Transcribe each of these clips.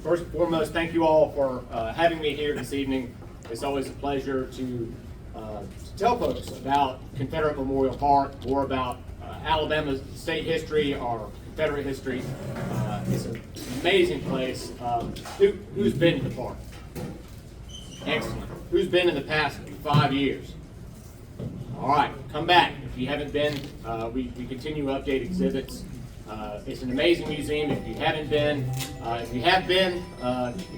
First and foremost, thank you all for having me here this evening. It's always a pleasure to tell folks about Confederate Memorial Park, more about Alabama's state history, our Confederate history. It's an amazing place. Who's been to the park? Excellent. Who's been in the past 5 years? All right, come back. If you haven't been, we continue to update exhibits. It's an amazing museum. If you haven't been, if you have been,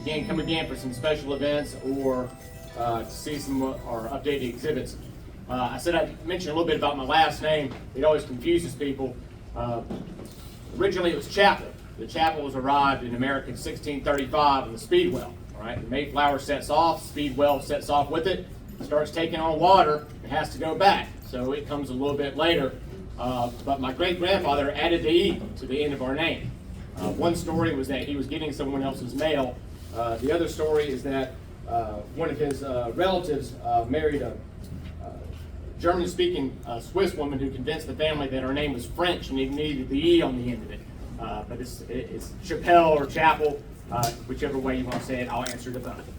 again, come again for some special events or to see some of our updated exhibits. I said I'd mention a little bit about my last name. It always confuses people. Originally it was Chappelle. The Chappelle was arrived in America in 1635 in the Speedwell. All right, the Mayflower sets off, Speedwell sets off with it, starts taking on water, it has to go back. So it comes a little bit later. But my great-grandfather added the E to the end of our name. One story was that he was getting someone else's mail. The other story is that one of his relatives married a German-speaking Swiss woman who convinced the family that her name was French and he needed the E on the end of it. But it's Chappelle or Chapel, whichever way you want to say it, I'll answer to both.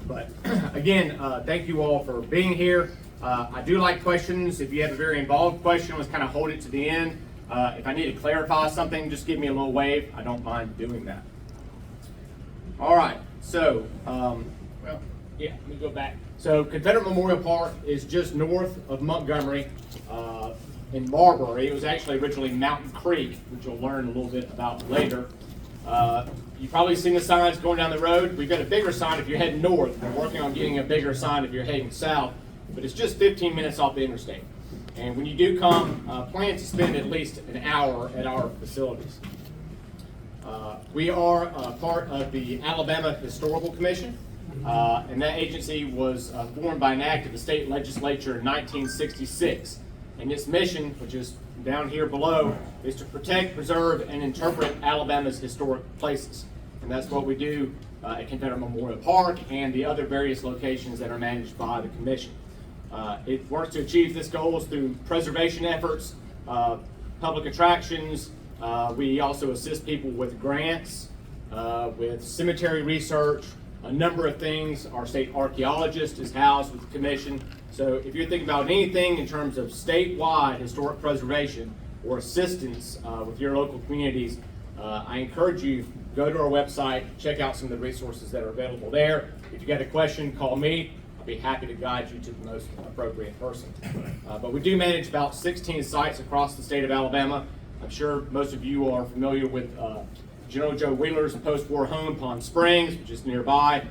But again, thank you all for being here. I do like questions. If you have a very involved question, let's kind of hold it to the end. If I need to clarify something, just give me a little wave. I don't mind doing that. All right, so, let me go back. So Confederate Memorial Park is just north of Montgomery in Marbury. It was actually originally Mountain Creek, which you'll learn a little bit about later. You've probably seen the signs going down the road. We've got a bigger sign if you're heading north. We're working on getting a bigger sign if you're heading south. But it's just 15 minutes off the interstate. And when you do come, plan to spend at least an hour at our facilities. We are part of the Alabama Historical Commission, and that agency was formed by an act of the state legislature in 1966. And its mission, which is down here below, is to protect, preserve, and interpret Alabama's historic places. And that's what we do at Confederate Memorial Park and the other various locations that are managed by the commission. It works to achieve this goals through preservation efforts, public attractions. We also assist people with grants, with cemetery research, a number of things. Our state archaeologist is housed with the commission. So if you're thinking about anything in terms of statewide historic preservation or assistance with your local communities, I encourage you, go to our website, check out some of the resources that are available there. If you got a question, call me. I'll be happy to guide you to the most appropriate person. But we do manage about 16 sites across the state of Alabama. I'm sure most of you are familiar with General Joe Wheeler's post-war home, Pond Springs, which is nearby.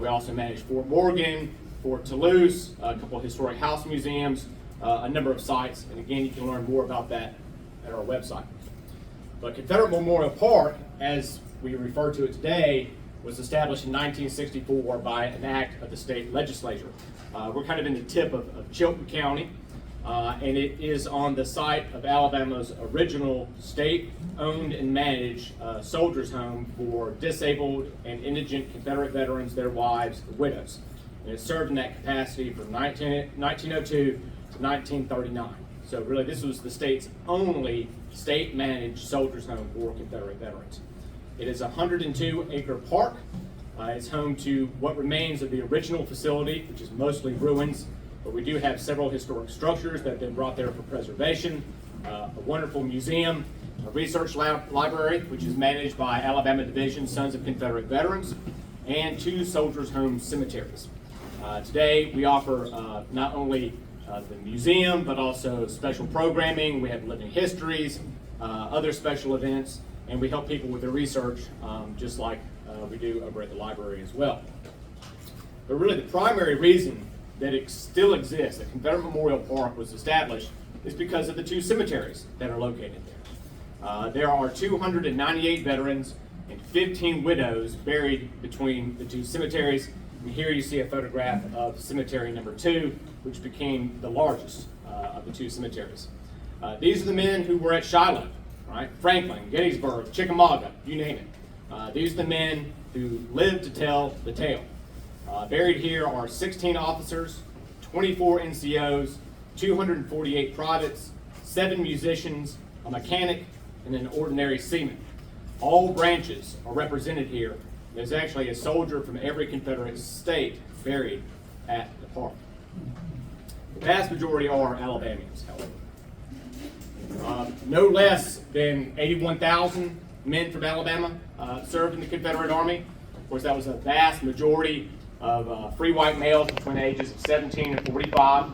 We also manage Fort Morgan, Fort Toulouse, a couple of historic house museums, a number of sites. And again, you can learn more about that at our website. But Confederate Memorial Park, as we refer to it today, was established in 1964 by an act of the state legislature. We're kind of in the tip of Chilton County, and it is on the site of Alabama's original state-owned and managed soldiers' home for disabled and indigent Confederate veterans, their wives, and widows. And it served in that capacity from 1902 to 1939. So really, this was the state's only state-managed soldiers' home for Confederate veterans. It is a 102-acre park. It's home to what remains of the original facility, which is mostly ruins, but we do have several historic structures that have been brought there for preservation, a wonderful museum, a research library, which is managed by Alabama Division Sons of Confederate Veterans, and 2 soldiers' home cemeteries. Today, we offer not only the museum, but also special programming. We have living histories, other special events, and we help people with their research, just like we do over at the library as well. But really, the primary reason that it still exists, that Confederate Memorial Park was established, is because of the 2 cemeteries that are located there. There are 298 veterans and 15 widows buried between the 2 cemeteries. And here you see a photograph of cemetery number 2, which became the largest of the 2 cemeteries. These are the men who were at Shiloh. Right? Franklin, Gettysburg, Chickamauga, you name it. These are the men who lived to tell the tale. Buried here are 16 officers, 24 NCOs, 248 privates, 7 musicians, a mechanic, and an ordinary seaman. All branches are represented here There's actually a soldier from every Confederate state buried at the park. The vast majority are Alabamians, however. No less than 81,000 men from Alabama served in the Confederate Army. Of course, that was a vast majority of free white males between the ages of 17 and 45.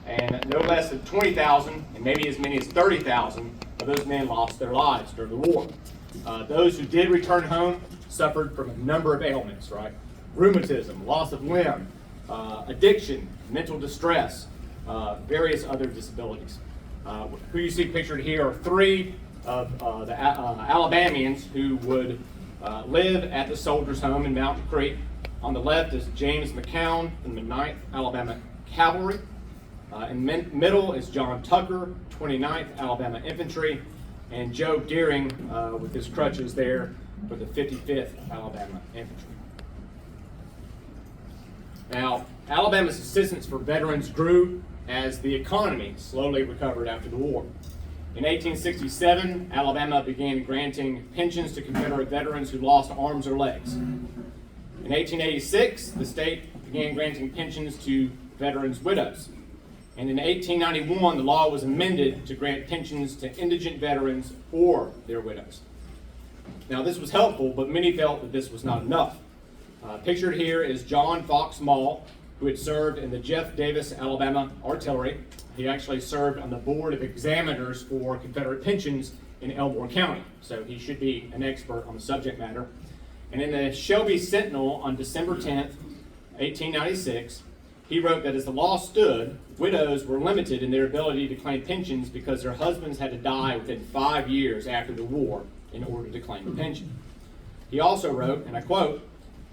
And no less than 20,000, and maybe as many as 30,000 of those men lost their lives during the war. Those who did return home suffered from a number of ailments, right? Rheumatism, loss of limb, addiction, mental distress, various other disabilities. Who you see pictured here are three of the Alabamians who would live at the Soldiers' Home in Mountain Creek. On the left is James McCown from the 9th Alabama Cavalry. In the middle is John Tucker, 29th Alabama Infantry, and Joe Deering with his crutches there for the 55th Alabama Infantry. Now, Alabama's assistance for veterans grew as the economy slowly recovered after the war. In 1867, Alabama began granting pensions to Confederate veterans who lost arms or legs. In 1886, the state began granting pensions to veterans' widows. And in 1891, the law was amended to grant pensions to indigent veterans or their widows. Now, this was helpful, but many felt that this was not enough. Pictured here is John Fox Mall, who had served in the Jeff Davis, Alabama Artillery. He actually served on the board of examiners for Confederate pensions in Elmore County, so he should be an expert on the subject matter. And in the Shelby Sentinel on December 10th, 1896, he wrote that as the law stood, widows were limited in their ability to claim pensions because their husbands had to die within 5 years after the war in order to claim a pension. He also wrote, and I quote,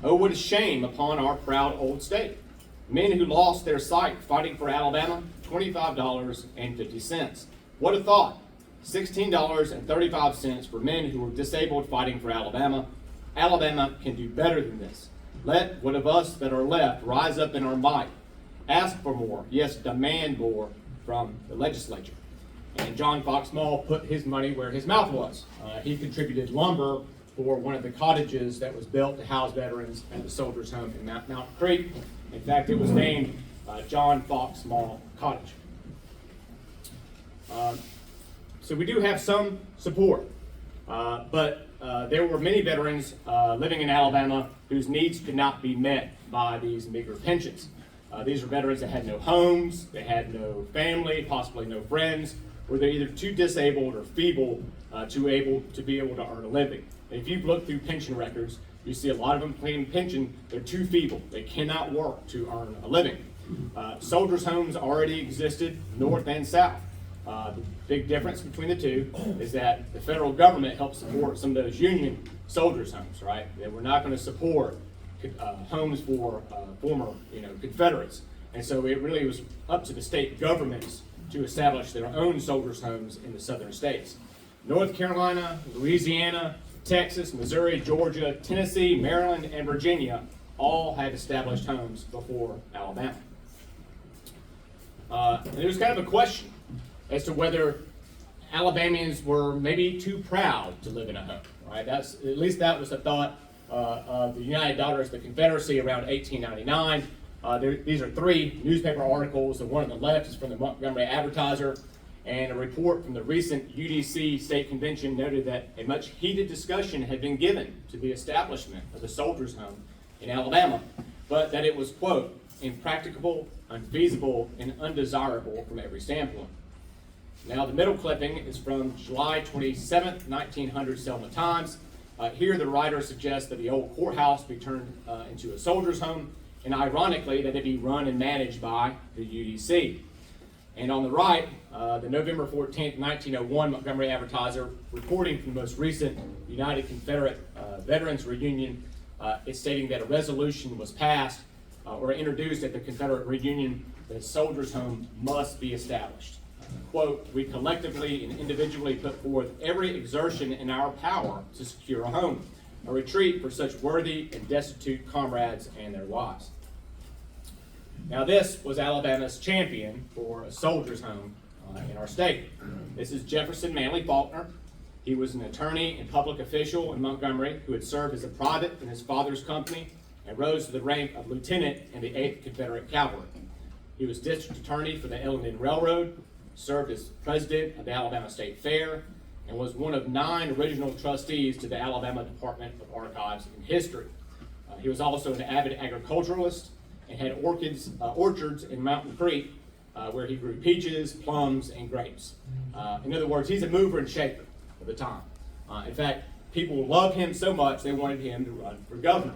"Oh, what a shame upon our proud old state. Men who lost their sight fighting for Alabama, $25.50. What a thought. $16.35 for men who were disabled fighting for Alabama. Alabama can do better than this. Let what of us that are left rise up in our might. Ask for more, yes, demand more from the legislature." And John Fox Mall put his money where his mouth was. He contributed lumber for one of the cottages that was built to house veterans at the Soldiers' Home in Mountain Creek. In fact, it was named John Fox Mall Cottage. So we do have some support, but there were many veterans living in Alabama whose needs could not be met by these meager pensions. These were veterans that had no homes, they had no family, possibly no friends, or they're either too disabled or feeble to be able to earn a living. And if you look through pension records, you see a lot of them claim pension, they're too feeble. They cannot work to earn a living. Soldiers' homes already existed north and south. The big difference between the two is that the federal government helped support some of those Union soldiers' homes, right? They were not going to support homes for former, Confederates. And so it really was up to the state governments to establish their own soldiers' homes in the southern states. North Carolina, Louisiana, Texas, Missouri, Georgia, Tennessee, Maryland, and Virginia all had established homes before Alabama. And there was kind of a question as to whether Alabamians were maybe too proud to live in a home. Right? At least that was the thought of the United Daughters of the Confederacy around 1899. These are three newspaper articles. The one on the left is from the Montgomery Advertiser, and a report from the recent UDC State Convention noted that a much heated discussion had been given to the establishment of the Soldiers' Home in Alabama, but that it was, quote, impracticable, unfeasible, and undesirable from every standpoint. Now, the middle clipping is from July 27th, 1900 Selma Times. Here, the writer suggests that the old courthouse be turned into a soldier's home, and ironically, that it be run and managed by the UDC. And on the right, the November 14th, 1901 Montgomery Advertiser, reporting from the most recent United Confederate Veterans Reunion, is stating that a resolution was passed or introduced at the Confederate reunion that a soldier's home must be established. Quote, "We collectively and individually put forth every exertion in our power to secure a home, a retreat for such worthy and destitute comrades and their wives." Now, this was Alabama's champion for a soldier's home in our state. This is Jefferson Manley Faulkner. He was an attorney and public official in Montgomery who had served as a private in his father's company and rose to the rank of lieutenant in the 8th Confederate Cavalry. He was district attorney for the Illinois Railroad, served as president of the Alabama State Fair, and was one of 9 original trustees to the Alabama Department of Archives and History. He was also an avid agriculturalist and had orchards in Mountain Creek where he grew peaches, plums, and grapes. In other words, he's a mover and shaker of the time. In fact, people loved him so much they wanted him to run for governor.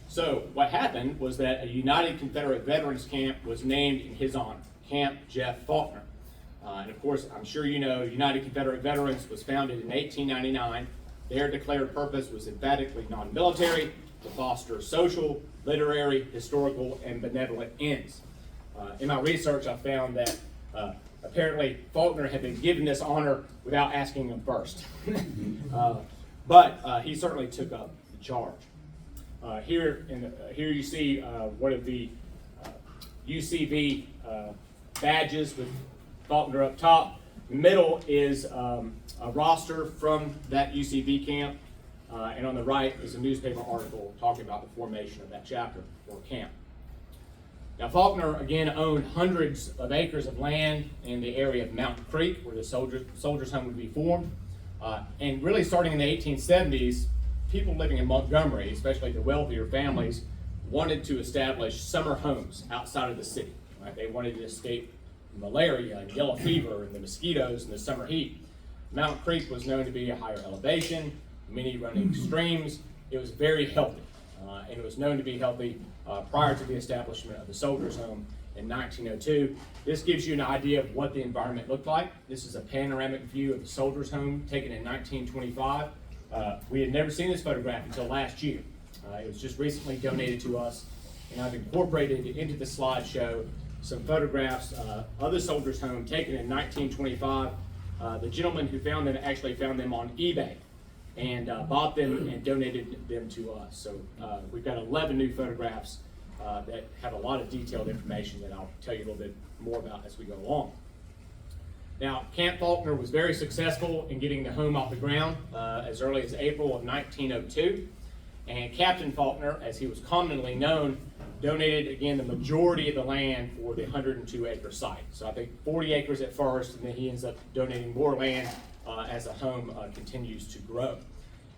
So what happened was that a United Confederate Veterans Camp was named in his honor, Camp Jeff Faulkner. And of course, I'm sure you know, United Confederate Veterans was founded in 1899. Their declared purpose was emphatically non-military, to foster social, literary, historical, and benevolent ends. In my research, I found that apparently Faulkner had been given this honor without asking him first. But he certainly took up the charge. Here you see one of the UCV badges with Faulkner up top. The middle is a roster from that UCV camp, and on the right is a newspaper article talking about the formation of that chapter or camp. Now Faulkner again owned hundreds of acres of land in the area of Mountain Creek where the soldiers' home would be formed. And really starting in the 1870s, people living in Montgomery, especially the wealthier families, wanted to establish summer homes outside of the city. Right? They wanted to escape malaria and yellow fever and the mosquitoes and the summer heat. Mountain Creek was known to be a higher elevation, many running streams. It was very healthy, and it was known to be healthy prior to the establishment of the soldiers' home in 1902. This gives you an idea of what the environment looked like. This is a panoramic view of the soldiers' home taken in 1925. We had never seen this photograph until last year. It was just recently donated to us, and I've incorporated into the slideshow some photographs of the soldiers' home taken in 1925. The gentleman who found them actually found them on eBay and bought them and donated them to us. So we've got 11 new photographs that have a lot of detailed information that I'll tell you a little bit more about as we go along. Now, Camp Faulkner was very successful in getting the home off the ground as early as April of 1902. And Captain Faulkner, as he was commonly known, donated again the majority of the land for the 102-acre site. So I think 40 acres at first, and then he ends up donating more land as the home continues to grow.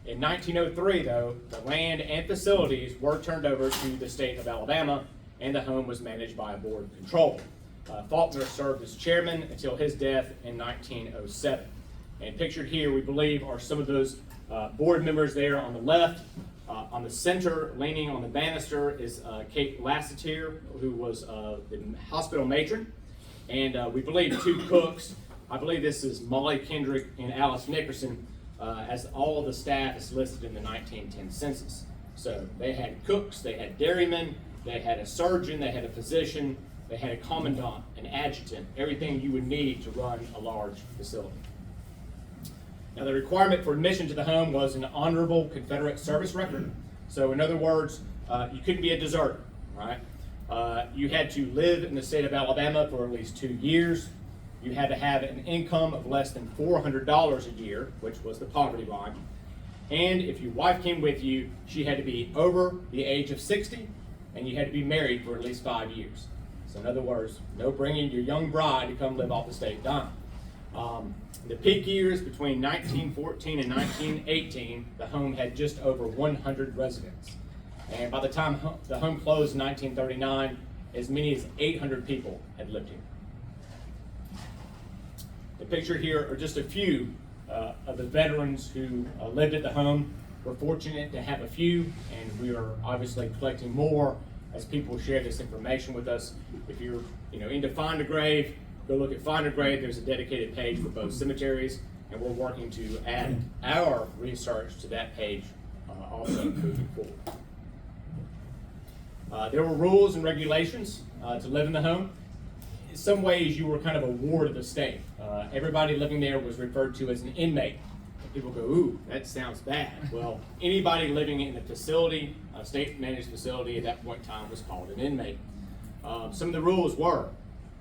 In 1903, though, the land and facilities were turned over to the state of Alabama, and the home was managed by a board of control. Faulkner served as chairman until his death in 1907. And pictured here, we believe, are some of those board members there on the left. On the center, leaning on the banister, is Kate Lassiter, who was the hospital matron. And we believe 2 cooks. I believe this is Molly Kendrick and Alice Nickerson, as all of the staff is listed in the 1910 census. So they had cooks, they had dairymen, they had a surgeon, they had a physician, they had a commandant, an adjutant, everything you would need to run a large facility. Now, the requirement for admission to the home was an honorable Confederate service record. So, in other words, you couldn't be a deserter, right? You had to live in the state of Alabama for at least 2 years. You had to have an income of less than $400 a year, which was the poverty line. And if your wife came with you, she had to be over the age of 60, and you had to be married for at least 5 years. So, in other words, no bringing your young bride to come live off the state dime. The peak years between 1914 and 1918, the home had just over 100 residents. And by the time the home closed in 1939, as many as 800 people had lived here. The picture here are just a few of the veterans who lived at the home. We're fortunate to have a few, and we are obviously collecting more as people share this information with us. If you're into Find a Grave, go look at Find a Grave. There's a dedicated page for both cemeteries, and we're working to add our research to that page also moving forward. There were rules and regulations to live in the home. In some ways, you were kind of a ward of the state. Everybody living there was referred to as an inmate. People go, ooh, that sounds bad. Well, anybody living in a facility, a state-managed facility at that point in time was called an inmate. Some of the rules were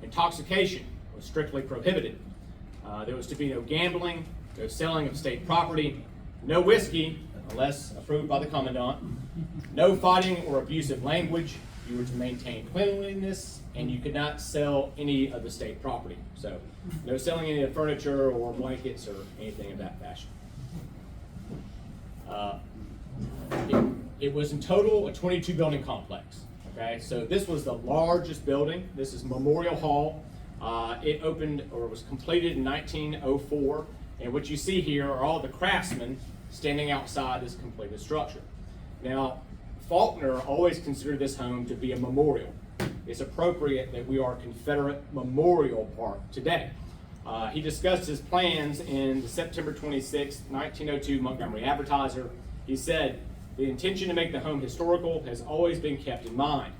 intoxication was strictly prohibited. There was to be no gambling, no selling of state property, no whiskey unless approved by the commandant, no fighting or abusive language. You were to maintain cleanliness, and you could not sell any of the state property. So, no selling any of the furniture or blankets or anything of that fashion. It was in total a 22 building complex. Okay, so this was the largest building. This is Memorial Hall. It opened or was completed in 1904. And what you see here are all the craftsmen standing outside this completed structure. Now, Faulkner always considered this home to be a memorial. It's appropriate that we are Confederate Memorial Park today. He discussed his plans in the September 26, 1902 Montgomery Advertiser. He said, "The intention to make the home historical has always been kept in mind.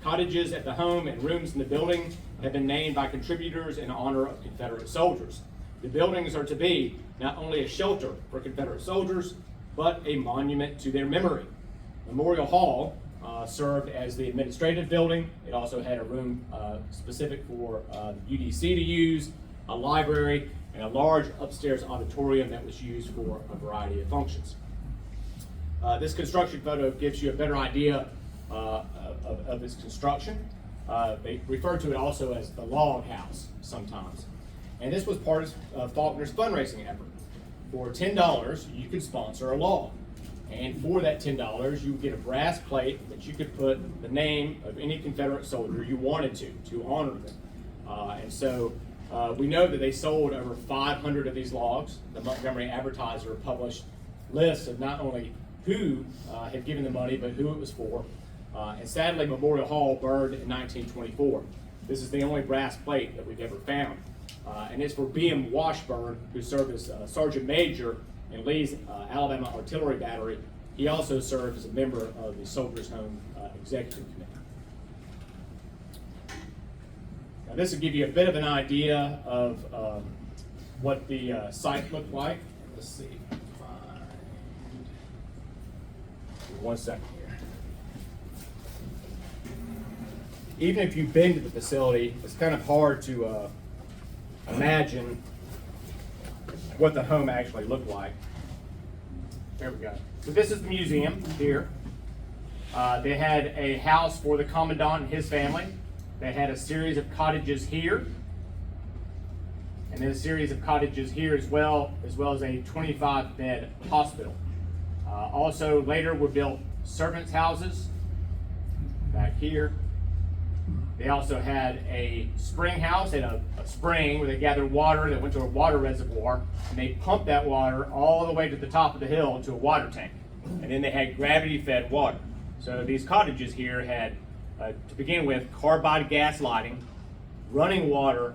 Cottages at the home and rooms in the building have been named by contributors in honor of Confederate soldiers. The buildings are to be not only a shelter for Confederate soldiers, but a monument to their memory." Memorial Hall served as the administrative building. It also had a room specific for the UDC to use, a library, and a large upstairs auditorium that was used for a variety of functions. This construction photo gives you a better idea of its construction. They refer to it also as the log house sometimes. And this was part of Faulkner's fundraising effort. For $10, you could sponsor a log. And for that $10, you would get a brass plate that you could put the name of any Confederate soldier you wanted to honor them. And so we know that they sold over 500 of these logs. The Montgomery Advertiser published lists of not only who had given the money, but who it was for. And sadly, Memorial Hall burned in 1924. This is the only brass plate that we've ever found. And it's for B.M. Washburn, who served as Sergeant Major in Lee's Alabama Artillery Battery. He also served as a member of the Soldiers Home Executive Committee. Now, this will give you a bit of an idea of what the site looked like. Let's see. One second here. Even if you've been to the facility, it's kind of hard to imagine what the home actually looked like. There we go. So this is the museum here. They had a house for the commandant and his family. They had a series of cottages here, and then a series of cottages here as well as a 25-bed hospital. Also later were built servants' houses back here. They also had a spring house and a spring where they gathered water that went to a water reservoir, and they pumped that water all the way to the top of the hill to a water tank. And then they had gravity-fed water. So these cottages here had, to begin with, carbide gas lighting, running water,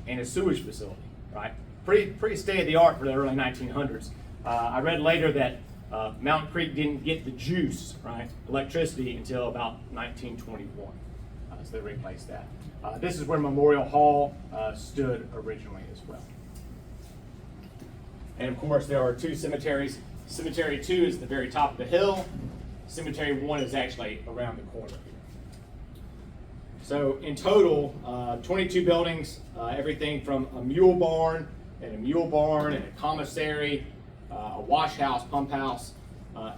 and a sewage facility, right? Pretty state-of-the-art for the early 1900s. I read later that Mountain Creek didn't get the juice, right, electricity, until about 1921. So they replaced that. This is where Memorial Hall stood originally as well. And of course, there are two cemeteries. Cemetery 2 is at the very top of the hill. Cemetery 1 is actually around the corner here. So in total, 22 buildings, everything from a mule barn and a commissary, a wash house, pump house.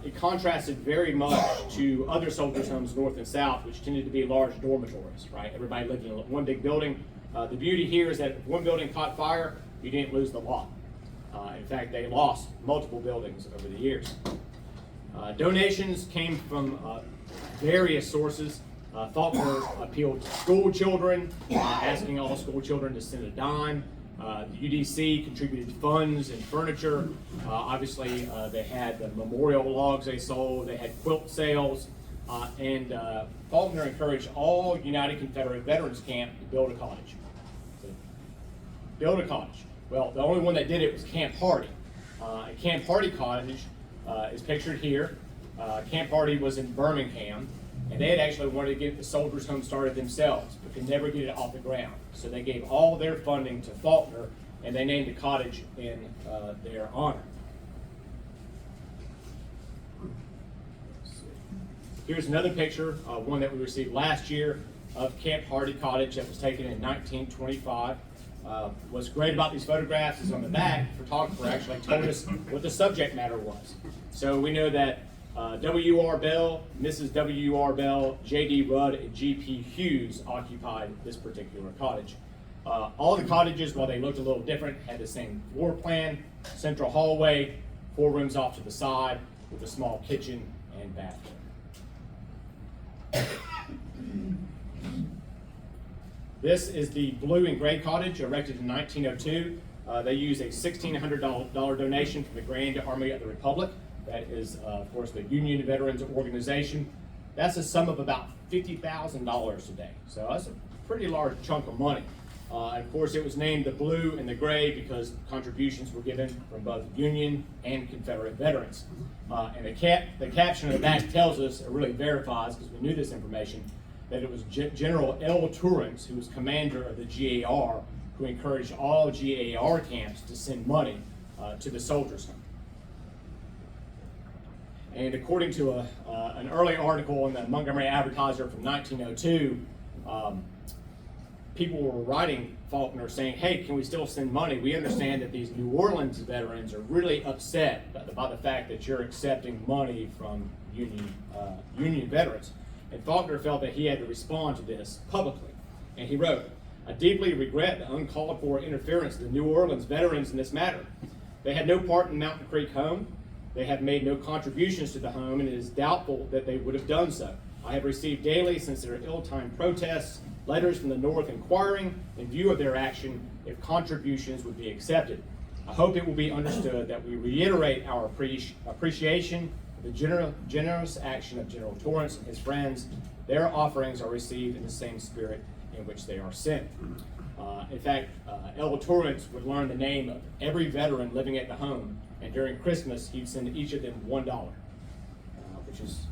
It contrasted very much to other soldiers' homes north and south, which tended to be large dormitories, right? Everybody lived in one big building. The beauty here is that if one building caught fire, you didn't lose the lot. In fact, they lost multiple buildings over the years. Donations came from various sources. Faulkner appealed to school children, asking all school children to send a dime. The UDC contributed funds and furniture. Obviously, they had the memorial logs they sold. They had quilt sales. And Faulkner encouraged all United Confederate Veterans Camp to build a cottage. Build a cottage. Well, the only one that did it was Camp Hardy. And Camp Hardy Cottage is pictured here. Camp Hardy was in Birmingham, and they had actually wanted to get the soldiers' home started themselves, but could never get it off the ground. So they gave all their funding to Faulkner, and they named the cottage in their honor. Here's another picture, one that we received last year, of Camp Hardy Cottage that was taken in 1925. What's great about these photographs is on the back, the photographer actually told us what the subject matter was. So we know that W.R. Bell, Mrs. W.R. Bell, J.D. Rudd, and G.P. Hughes occupied this particular cottage. All the cottages, while they looked a little different, had the same floor plan, central hallway, 4 rooms off to the side with a small kitchen and bathroom. This is the blue and gray cottage erected in 1902. They use a $1,600 donation from the Grand Army of the Republic. That is, of course, the Union Veterans Organization. That's a sum of about $50,000 today. So that's a pretty large chunk of money. And of course, it was named the blue and the gray because contributions were given from both Union and Confederate veterans. And the caption of the back tells us, it really verifies, because we knew this information, that it was General L. Torrance, who was commander of the GAR, who encouraged all GAR camps to send money to the soldiers' home. And according to an early article in the Montgomery Advertiser from 1902, people were writing Faulkner saying, hey, can we still send money? We understand that these New Orleans veterans are really upset by the fact that you're accepting money from Union veterans. And Faulkner felt that he had to respond to this publicly. And he wrote, I deeply regret the uncalled for interference of the New Orleans veterans in this matter. They had no part in Mountain Creek home. They have made no contributions to the home, and it is doubtful that they would have done so. I have received daily, since their ill-timed protests, letters from the North inquiring, in view of their action, if contributions would be accepted. I hope it will be understood that we reiterate our appreciation of the generous action of General Torrance and his friends. Their offerings are received in the same spirit in which they are sent. In fact, L. Torrance would learn the name of every veteran living at the home, and during Christmas, he'd send each of them $1, which is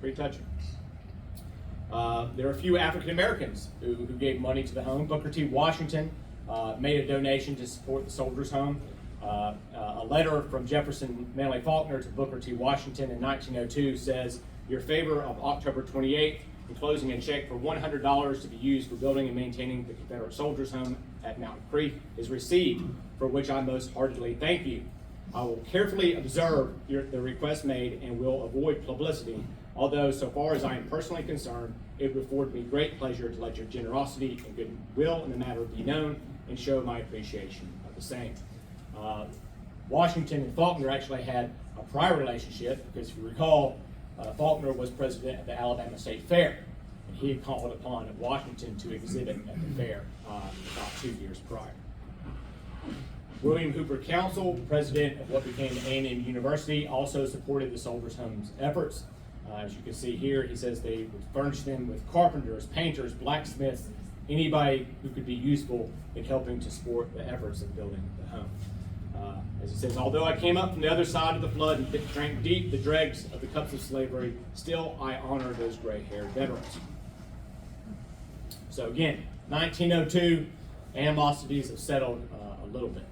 pretty touching. There are a few African Americans who gave money to the home. Booker T. Washington made a donation to support the soldiers' home. A letter from Jefferson Manley Faulkner to Booker T. Washington in 1902 says, your favor of October 28th, enclosing a check for $100 to be used for building and maintaining the Confederate soldiers' home at Mountain Creek is received, for which I most heartily thank you. I will carefully observe the request made and will avoid publicity, although so far as I am personally concerned, it would afford me great pleasure to let your generosity and goodwill in the matter be known and show my appreciation of the same. Washington and Faulkner actually had a prior relationship because if you recall, Faulkner was president of the Alabama State Fair, and he had called upon Washington to exhibit at the fair about 2 years prior. William Hooper Council, president of what became A&M University, also supported the Soldiers' Home's efforts. As you can see here, he says they would furnish them with carpenters, painters, blacksmiths, anybody who could be useful in helping to support the efforts of building the home. As it says, although I came up from the other side of the flood and drank deep the dregs of the cups of slavery, still I honor those gray-haired veterans. So again, 1902, animosities have settled a little bit.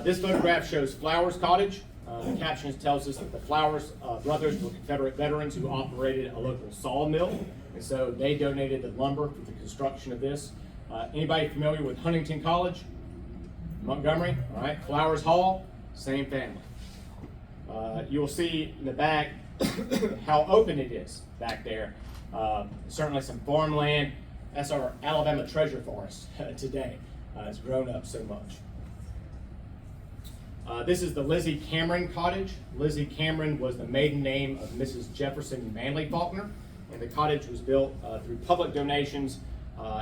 This photograph shows Flowers Cottage. The caption tells us that the Flowers brothers were Confederate veterans who operated a local sawmill, and so they donated the lumber for the construction of this. Anybody familiar with Huntington College? Montgomery, all right. Flowers Hall, same family. You'll see in the back how open it is back there. Certainly some farmland. That's our Alabama treasure forest today. It's grown up so much. This is the Lizzie Cameron Cottage. Lizzie Cameron was the maiden name of Mrs. Jefferson Manley Faulkner, and the cottage was built through public donations.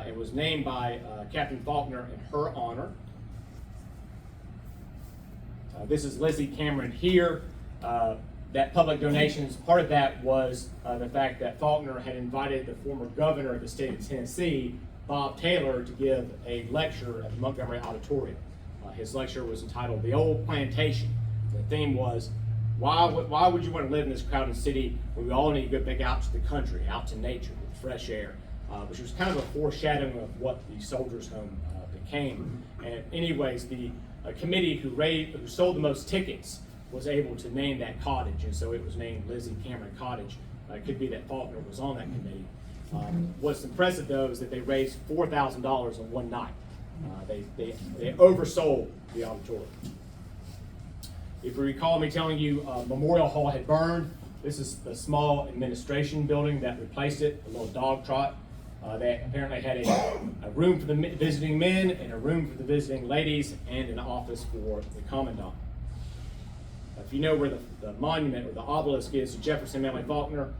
It was named by Captain Faulkner in her honor. This is Lizzie Cameron here. That public donations, part of that was the fact that Faulkner had invited the former governor of the state of Tennessee, Bob Taylor, to give a lecture at the Montgomery Auditorium. His lecture was entitled The Old Plantation. The theme was, why would you want to live in this crowded city when we all need to go back out to the country, out to nature, with fresh air, which was kind of a foreshadowing of what the Soldiers' Home became. And anyways, the committee who sold the most tickets was able to name that cottage, and so it was named Lizzie Cameron Cottage. It could be that Faulkner was on that committee. What's impressive though is that they raised $4,000 in one night. They oversold the auditorium. If you recall me telling you Memorial Hall had burned, this is the small administration building that replaced it, a little dog trot. They apparently had a room for the visiting men and a room for the visiting ladies and an office for the commandant. If you know where the monument or the obelisk is to Jefferson Manley Faulkner,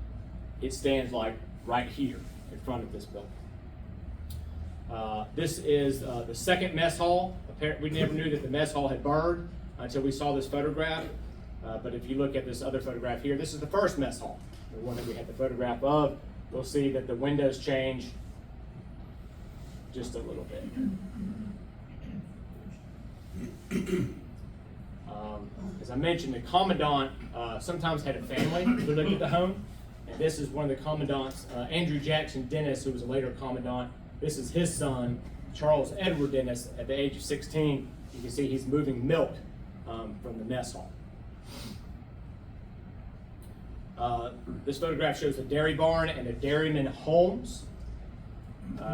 it stands like right here in front of this building. This is the second mess hall. We never knew that the mess hall had burned until we saw this photograph. But if you look at this other photograph here, this is the first mess hall, the one that we had the photograph of. You'll see that the windows change just a little bit. As I mentioned, the commandant sometimes had a family who lived at the home. And this is one of the commandants, Andrew Jackson Dennis, who was a later commandant. This is his son, Charles Edward Dennis, at the age of 16. You can see he's moving milk from the mess hall. This photograph shows a dairy barn and a dairyman Holmes,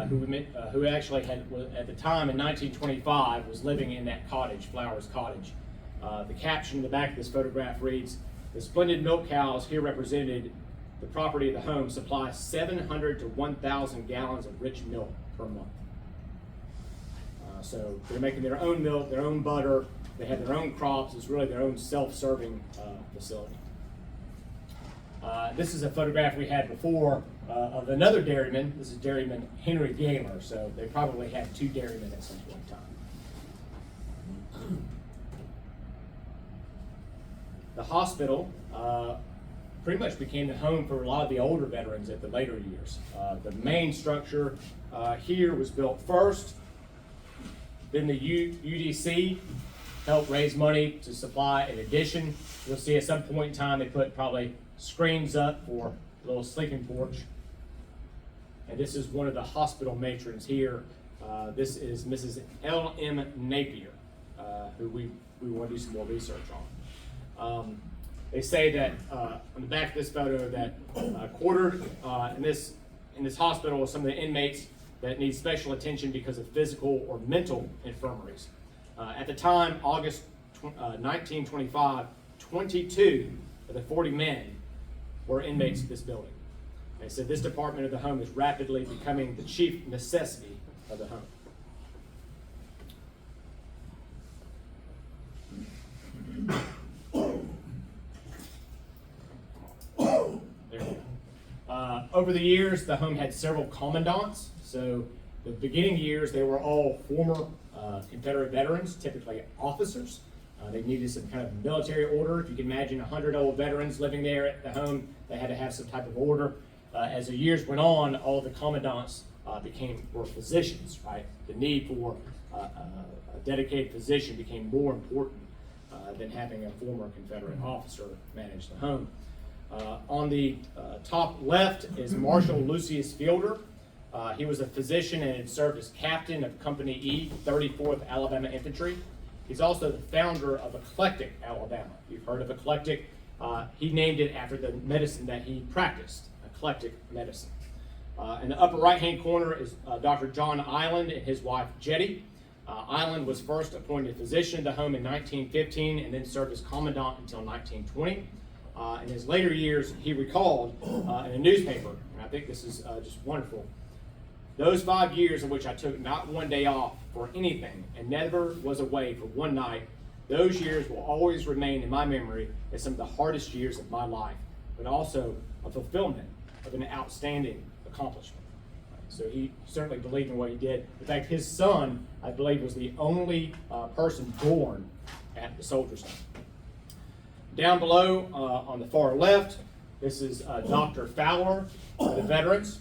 who actually had, at the time in 1925, was living in that cottage, Flowers Cottage. The caption in the back of this photograph reads, "The splendid milk cows here represented the property of the home supply 700 to 1,000 gallons of rich milk per month." So they're making their own milk, their own butter, they have their own crops. It's really their own self-serving facility. This is a photograph we had before of another dairyman. This is dairyman Henry Gaylor, so they probably had two dairymen at some point in time. The hospital pretty much became the home for a lot of the older veterans at the later years. The main structure here was built first, then the UDC helped raise money to supply an addition. You'll see at some point in time they put probably screens up for a little sleeping porch. And this is one of the hospital matrons here. This is Mrs. L.M. Napier, who we want to do some more research on. They say that on the back of this photo that quartered in this hospital are some of the inmates that need special attention because of physical or mental infirmaries. At the time, August 1925, 22 of the 40 men were inmates of this building. They said this department of the home is rapidly becoming the chief necessity of the home. There we go. Over the years, the home had several commandants. So the beginning years, they were all former Confederate veterans, typically officers. They needed some kind of military order. If you can imagine 100 old veterans living there at the home, they had to have some type of order. As the years went on, all the commandants were physicians, right? The need for a dedicated physician became more important than having a former Confederate officer manage the home. On the top left is Marshal Lucius Fielder. He was a physician and had served as captain of Company E, 34th Alabama Infantry. He's also the founder of Eclectic, Alabama. You've heard of Eclectic. He named it after the medicine that he practiced, eclectic medicine. In the upper right-hand corner is Dr. John Island and his wife, Jetty. Island was first appointed physician of the home in 1915 and then served as commandant until 1920. In his later years, he recalled in a newspaper, and I think this is just wonderful, "Those 5 years in which I took not one day off for anything and never was away for one night, those years will always remain in my memory as some of the hardest years of my life, but also a fulfillment of an outstanding accomplishment." So he certainly believed in what he did. In fact, his son, I believe, was the only person born at the Soldiers' Home. Down below, on the far left, this is Dr. Fowler of the veterans.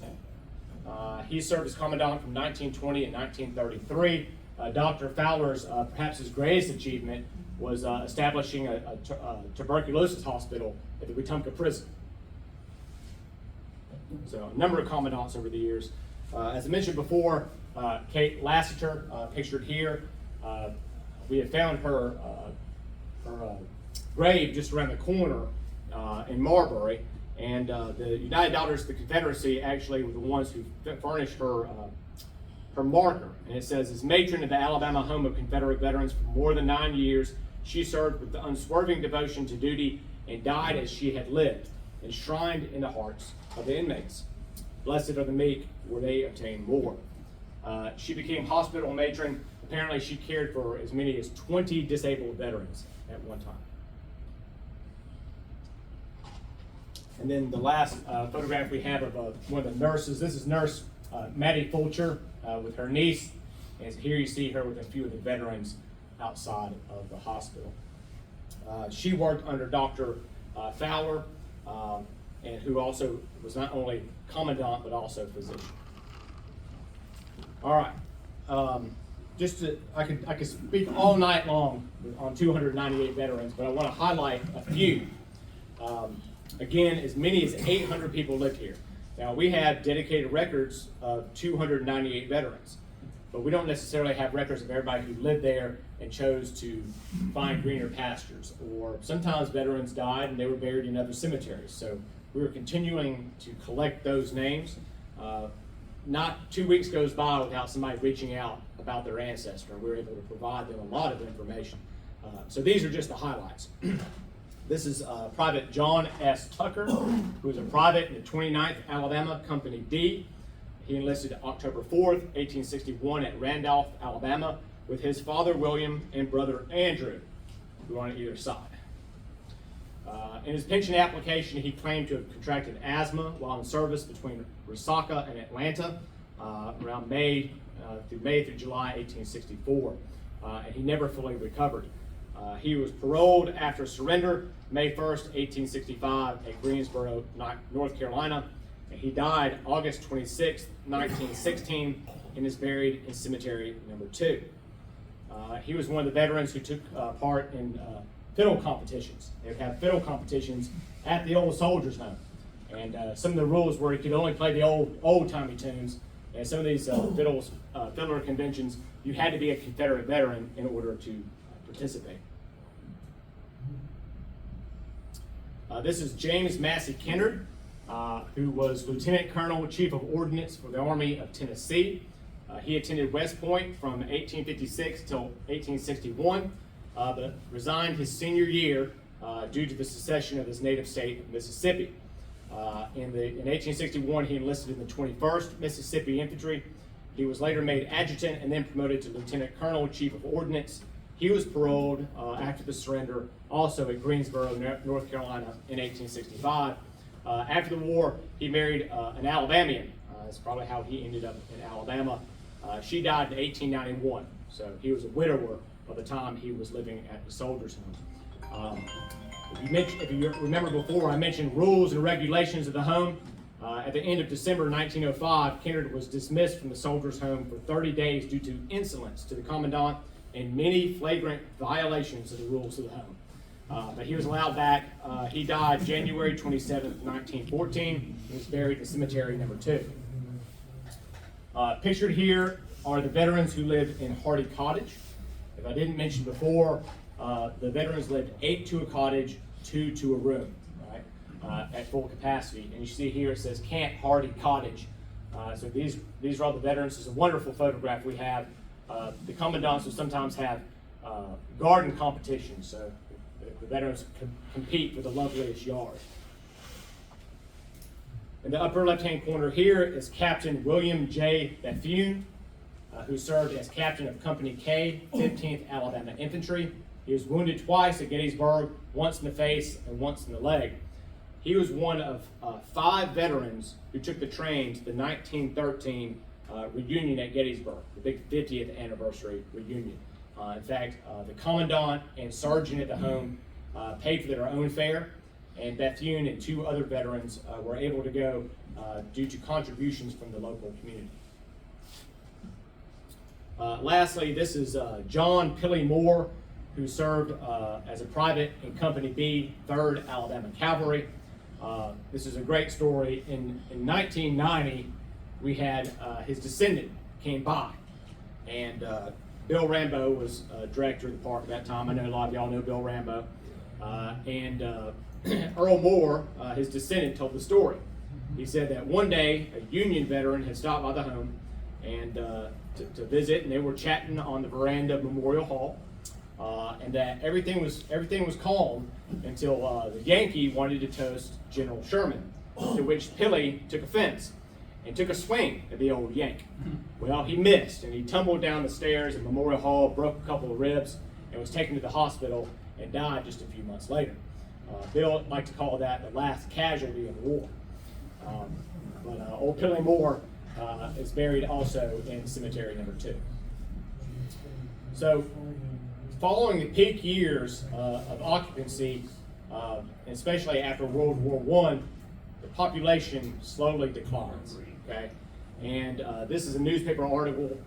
He served as commandant from 1920 and 1933. Dr. Fowler's, perhaps his greatest achievement was establishing a tuberculosis hospital at the Wetumpka prison. So a number of commandants over the years. As I mentioned before, Kate Lassiter, pictured here. We had found her grave just around the corner in Marbury. And the United Daughters of the Confederacy actually were the ones who furnished her her marker, and it says, as matron of the Alabama Home of Confederate Veterans for more than 9 years, she served with unswerving devotion to duty and died as she had lived, enshrined in the hearts of the inmates. Blessed are the meek, where they obtain more. She became hospital matron. Apparently, she cared for as many as 20 disabled veterans at one time. And then the last photograph we have of one of the nurses. This is Nurse Maddie Fulcher with her niece. And here you see her with a few of the veterans outside of the hospital. She worked under Dr. Fowler, and who also was not only commandant but also physician. All right, I could speak all night long on 298 veterans, but I want to highlight a few. Again, as many as 800 people lived here. Now, we have dedicated records of 298 veterans, but we don't necessarily have records of everybody who lived there and chose to find greener pastures. Or sometimes veterans died and they were buried in other cemeteries. So we were continuing to collect those names. Not 2 weeks goes by without somebody reaching out about their ancestor. We were able to provide them a lot of information. So these are just the highlights. This is Private John S. Tucker, who was a private in the 29th Alabama Company D. He enlisted October 4th, 1861 at Randolph, Alabama, with his father William and brother Andrew, who were on either side. In his pension application, he claimed to have contracted asthma while in service between Resaca and Atlanta around May through July 1864, and he never fully recovered. He was paroled after surrender May 1st, 1865 at Greensboro, North Carolina, and he died August 26, 1916, and is buried in Cemetery Number 2. He was one of the veterans who took part in fiddle competitions. They would have fiddle competitions at the old soldiers' home, and some of the rules were he could only play the old-timey tunes, and some of these fiddler conventions, you had to be a Confederate veteran in order to participate. This is James Massey Kennard, who was Lieutenant Colonel, Chief of Ordnance for the Army of Tennessee. He attended West Point from 1856 till 1861, but resigned his senior year due to the secession of his native state of Mississippi. In 1861, he enlisted in the 21st Mississippi Infantry. He was later made adjutant and then promoted to Lieutenant Colonel, Chief of Ordnance. He was paroled after the surrender, also at Greensboro, North Carolina, in 1865. After the war, he married an Alabamian. That's probably how he ended up in Alabama. She died in 1891, so he was a widower by the time he was living at the soldiers' home. If you remember before, I mentioned rules and regulations of the home. At the end of December 1905, Kennard was dismissed from the soldiers' home for 30 days due to insolence to the commandant and many flagrant violations of the rules of the home. But he was allowed back. He died January 27, 1914, and was buried in Cemetery Number 2. Pictured here are the veterans who lived in Hardy Cottage. If I didn't mention before, the veterans lived 8 to a cottage, 2 to a room, right, at full capacity. And you see here it says Camp Hardy Cottage. So these are all the veterans. It's a wonderful photograph we have. The commandants will sometimes have garden competitions, so the veterans compete for the loveliest yard. In the upper left-hand corner here is Captain William J. Bethune, who served as captain of Company K, 15th Alabama Infantry. He was wounded twice at Gettysburg, once in the face and once in the leg. He was one of 5 veterans who took the train to the 1913 reunion at Gettysburg, the big 50th anniversary reunion. In fact, the commandant and sergeant at the home paid for their own fare, and Bethune and 2 other veterans were able to go due to contributions from the local community. Lastly, this is John Pilley Moore, who served as a private in Company B, 3rd Alabama Cavalry. This is a great story. In 1990, we had his descendant came by, and Bill Rambo was director of the park at that time. I know a lot of y'all know Bill Rambo. And Earl Moore, his descendant, told the story. He said that one day a Union veteran had stopped by the home and to visit, and they were chatting on the veranda of Memorial Hall, and that everything was calm until the Yankee wanted to toast General Sherman, to which Pilly took offense and took a swing at the old Yank. Well, he missed, and he tumbled down the stairs at Memorial Hall, broke a couple of ribs, and was taken to the hospital and died just a few months later. Bill liked to call that the last casualty of the war. But old Pilly Moore is buried also in cemetery number 2. So, following the peak years of occupancy, especially after World War I, the population slowly declines. Okay, and this is a newspaper article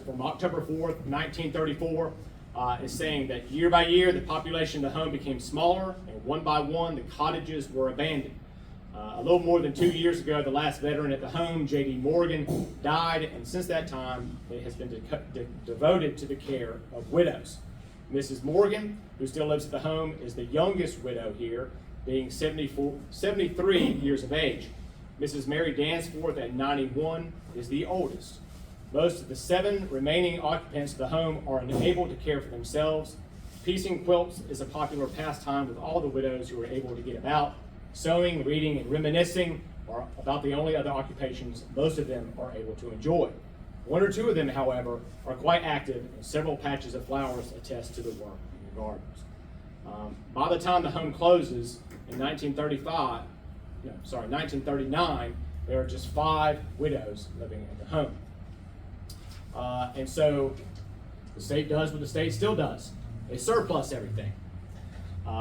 from October 4th, 1934. Is saying that year by year the population of the home became smaller, and one by one the cottages were abandoned. A little more than 2 years ago, the last veteran at the home, J.D. Morgan, died, and since that time it has been devoted to the care of widows. Mrs. Morgan, who still lives at the home, is the youngest widow here, being 73 years of age. Mrs. Mary Dansforth, at 91, is the oldest. Most of the 7 remaining occupants of the home are unable to care for themselves. Piecing quilts is a popular pastime with all the widows who are able to get about. Sewing, reading, and reminiscing are about the only other occupations most of them are able to enjoy. 1 or 2 of them, however, are quite active, and several patches of flowers attest to the work in the gardens. By the time the home closes in 1939, there are just 5 widows living at the home. And so the state does what the state still does. They surplus everything.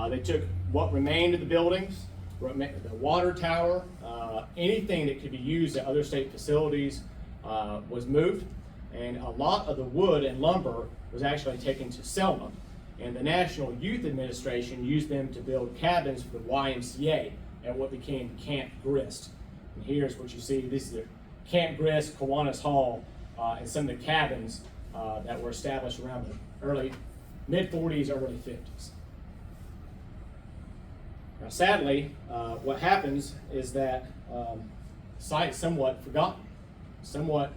They took what remained of the buildings, the water tower, anything that could be used at other state facilities was moved, and a lot of the wood and lumber was actually taken to Selma, and the National Youth Administration used them to build cabins for the YMCA at what became Camp Grist. And here's what you see. This is Camp Grist, Kiwanis Hall, and some of the cabins that were established around the mid-40s, early 50s. Now, sadly, what happens is that the site is somewhat forgotten, somewhat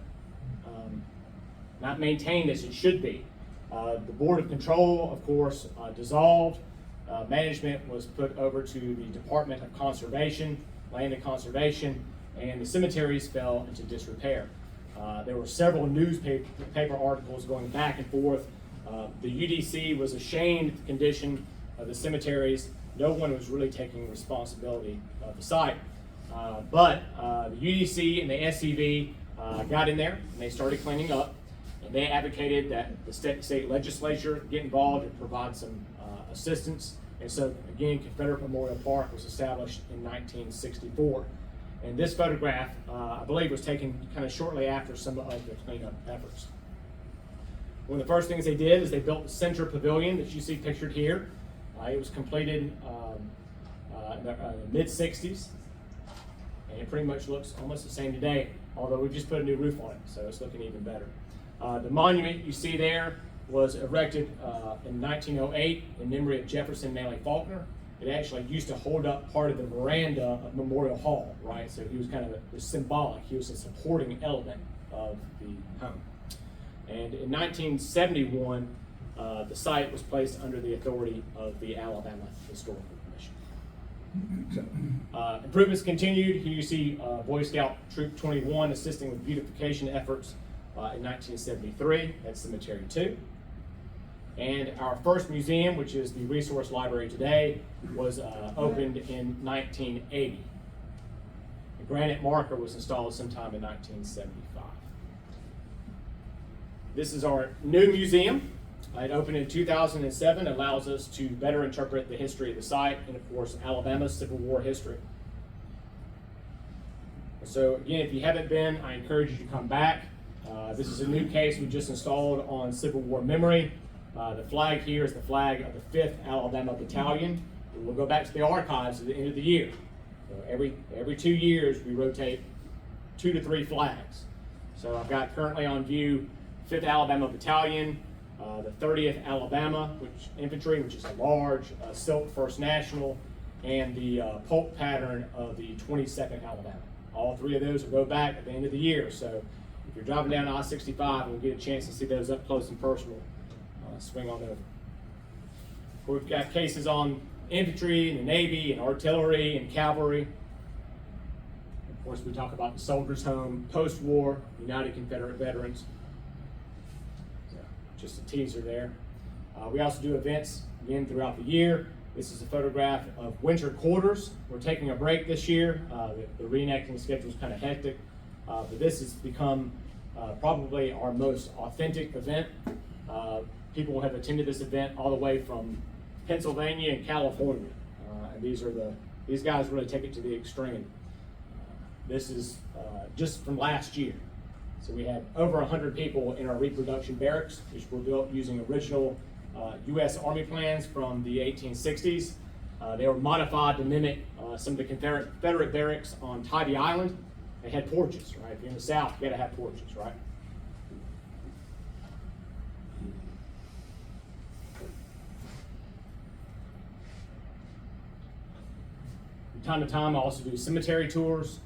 not maintained as it should be. The Board of Control, of course, dissolved. Management was put over to the Department of Conservation, Land and Conservation, and the cemeteries fell into disrepair. There were several newspaper articles going back and forth. The UDC was ashamed of the condition of the cemeteries. No one was really taking responsibility of the site. But the UDC and the SCV got in there and they started cleaning up. And they advocated that the state legislature get involved and provide some assistance. And so, again, Confederate Memorial Park was established in 1964. And this photograph, I believe, was taken kind of shortly after some of the cleanup efforts. One of the first things they did is they built the center pavilion that you see pictured here. It was completed in the mid-60s, and it pretty much looks almost the same today, although we just put a new roof on it, so it's looking even better. The monument you see there was erected in 1908 in memory of Jefferson Manley Faulkner. It actually used to hold up part of the veranda of Memorial Hall, right? So he was kind of symbolic. He was a supporting element of the home. And in 1971, the site was placed under the authority of the Alabama Historical Commission. Improvements continued. Here you see Boy Scout Troop 21 assisting with beautification efforts in 1973 at Cemetery 2. And our first museum, which is the Resource Library today, was opened in 1980. A granite marker was installed sometime in 1975. This is our new museum. It opened in 2007, allows us to better interpret the history of the site and, of course, Alabama's Civil War history. So, again, if you haven't been, I encourage you to come back. This is a new case we just installed on Civil War memory. The flag here is the flag of the 5th Alabama Battalion. We'll go back to the archives at the end of the year. So every 2 years, we rotate 2 to 3 flags. So I've got currently on view 5th Alabama Battalion, the 30th Alabama Infantry, which is a large silk First National, and the polk pattern of the 22nd Alabama. All 3 of those will go back at the end of the year. So if you're driving down I-65 and you get a chance to see those up close and personal, swing on over. We've got cases on infantry and the Navy and artillery and cavalry. Of course, we talk about the Soldiers' Home, post-war, United Confederate Veterans. So, just a teaser there. We also do events again throughout the year. This is a photograph of winter quarters. We're taking a break this year. The reenacting schedule is kind of hectic, but this has become probably our most authentic event. People have attended this event all the way from Pennsylvania and California, and these guys really take it to the extreme. This is just from last year. So we had over 100 people in our reproduction barracks, which were built using original U.S. Army plans from the 1860s. They were modified to mimic some of the Confederate barracks on Tybee Island. They had porches, right? If you're in the South, you gotta have porches, right? From time to time, I also do cemetery tours.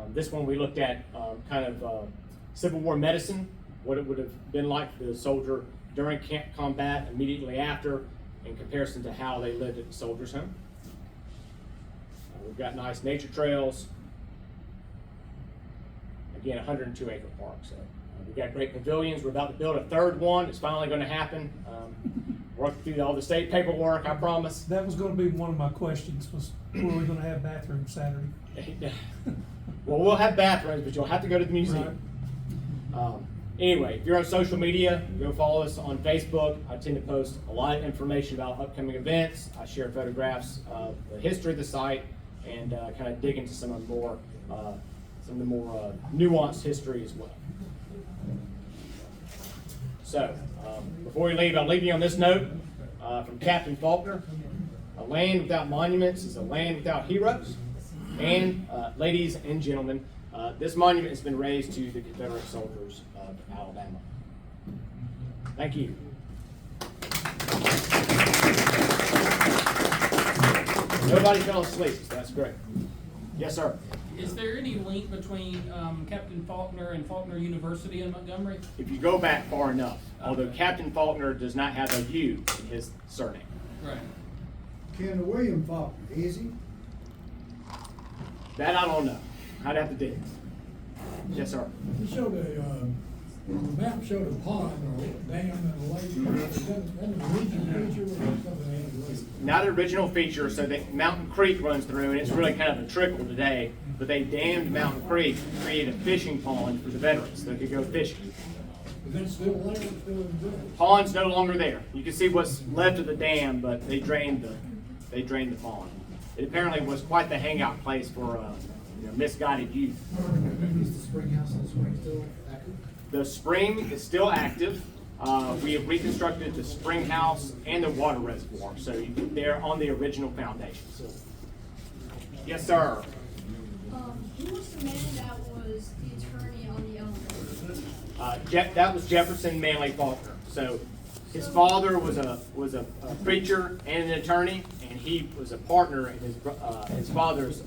This one we looked at kind of Civil War medicine, what it would have been like for the soldier during combat, immediately after, in comparison to how they lived at the Soldiers' Home. We've got nice nature trails. Again, 102-acre park. So we've got great pavilions. We're about to build a third one. It's finally going to happen. Working through all the state paperwork, I promise. That was going to be one of my questions, was where we're going to have bathrooms Saturday. Well, we'll have bathrooms, but you'll have to go to the museum. Right. Anyway, if you're on social media, go follow us on Facebook. I tend to post a lot of information about upcoming events. I share photographs of the history of the site and kind of dig into some of the more nuanced history as well. So, before we leave, I'll leave you on this note from Captain Faulkner. A land without monuments is a land without heroes. And ladies and gentlemen, this monument has been raised to the Confederate soldiers of Alabama. Thank you. Nobody fell asleep, so that's great. Yes, sir. Is there any link between Captain Faulkner and Faulkner University in Montgomery? If you go back far enough, although Captain Faulkner does not have a U in his surname. Right. Ken, William Faulkner, is he? That I don't know. I'd have to dig. Yes, sir. It showed the map showed a pond or a dam and a lake. Is that an original feature or something else? Not an original feature, so that Mountain Creek runs through, and it's really kind of a trickle today, but they dammed Mountain Creek to create a fishing pond for the veterans so they could go fishing. Is that still there? Still in existence? Pond's no longer there. You can see what's left of the dam, but they drained the pond. It apparently was quite the hangout place for misguided youth. Is the spring house in the spring still active? The spring is still active. We have reconstructed the spring house and the water reservoir, so they're on the original foundation. Yes, sir. Who was the man that was the attorney on the elevator? That was Jefferson Manley Faulkner. So his father was a preacher and an attorney, and he was a partner in his father's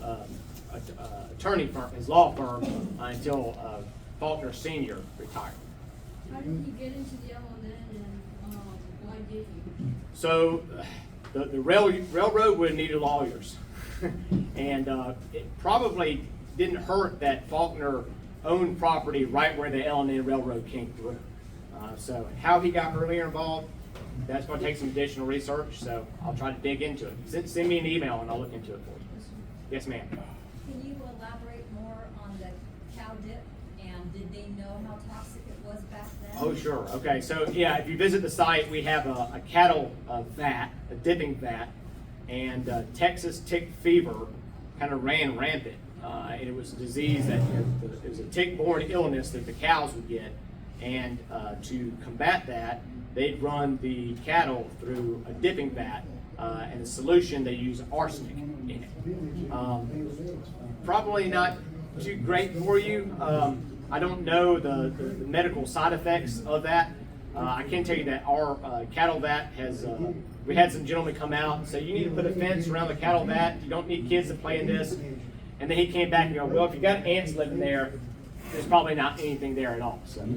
attorney firm, his law firm, until Faulkner Sr. retired. How did he get into the LNN and why did he? So the railroad would have needed lawyers. And it probably didn't hurt that Faulkner owned property right where the L&N Railroad came through. So how he got earlier involved, that's going to take some additional research, so I'll try to dig into it. Send me an email and I'll look into it for you. Yes, ma'am. Can you elaborate more on the cow dip, and did they know how toxic it was back then? Oh, sure. Okay, so yeah, if you visit the site, we have a cattle vat, a dipping vat, and Texas tick fever kind of ran rampant. And it was a disease that it was a tick-borne illness that the cows would get. And to combat that, they'd run the cattle through a dipping vat, and the solution they use arsenic in it. Probably not too great for you. I don't know the medical side effects of that. I can tell you that our cattle vat has, we had some gentlemen come out and say, you need to put a fence around the cattle vat. You don't need kids to play in this. And then he came back and go, well, if you got ants living there, there's probably not anything there at all. So,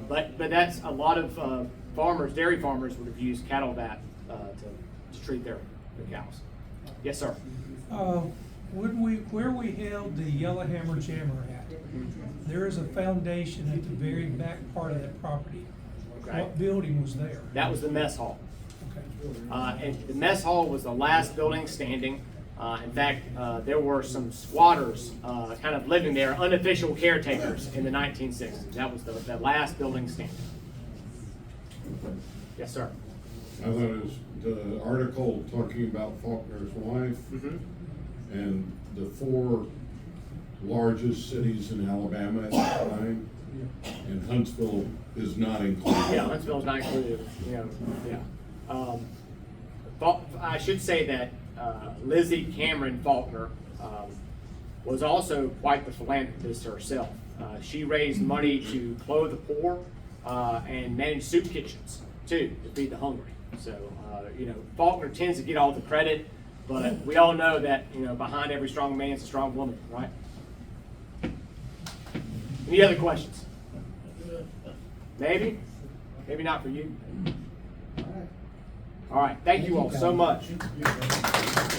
but that's a lot of farmers, dairy farmers would have used cattle vat to treat their cows. Yes, sir. Where we held the Yellowhammer Jammer at, there is a foundation at the very back part of that property. Okay. What building was there? That was the mess hall. Okay. And the mess hall was the last building standing. In fact, there were some squatters kind of living there, unofficial caretakers in the 1960s. That was the last building standing. Yes, sir. I thought it was the article talking about Faulkner's wife and the 4 largest cities in Alabama at the time, and Huntsville is not included. Yeah, Huntsville's not included. You know, yeah. I should say that Lizzie Cameron Faulkner was also quite the philanthropist herself. She raised money to clothe the poor and manage soup kitchens too, to feed the hungry. So, you know, Faulkner tends to get all the credit, but we all know that, you know, behind every strong man is a strong woman, right? Any other questions? Maybe? Maybe not for you. All right. Thank you all so much.